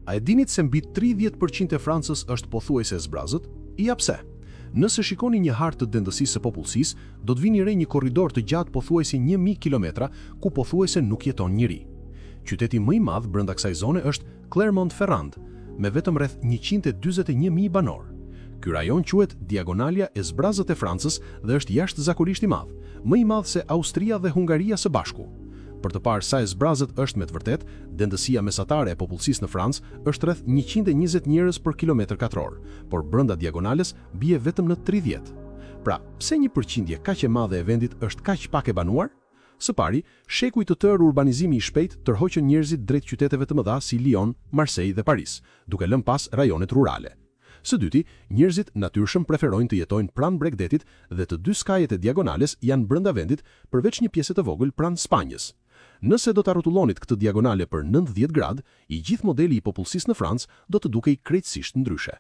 A e dinit se mbi 30% e Francës është pothuajse zbrazët? Ja pse. Nëse shikoni një hartë të dendësisë së popullsisë, do të vini re një korridor të gjatë pothuajse 1000 kilometra ku pothuajse nuk jeton njeri. Qyteti më i madh brenda kësaj zone është Clermont-Ferrand, me vetëm rreth 141.000 banor. Ky rajon quhet Diagonalia e zbrazët e Francës dhe është jashtëzakonisht i madh, më i madh se Austria dhe Hungaria së bashku. Për të parë sa e zbrazët është me të vërtet, dendësia mesatare e popullsisë në Francë është rreth 120 njerëz për kilometër katror, por brenda diagonales bie vetëm në 30. Pra, pse një përqindje kaq e madhe e vendit është kaq pak e banuar? Së pari, shekuj të tërë urbanizimi i shpejt tërhoqën njerëzit drejt qyteteve të mëdha si Lyon, Marseille dhe Paris, duke lënë pas rajonet rurale. Së dyti, njerëzit natyrshëm preferojnë të jetojnë pranë Bregdetit dhe të dy skajet e diagonales janë brenda vendit përveç një pjese të vogël pranë Spanjës. Nëse do ta rrotullonit këtë diagonale për 90 gradë, i gjithë modeli i popullsisë në Francë do të dukej krejtësisht ndryshe.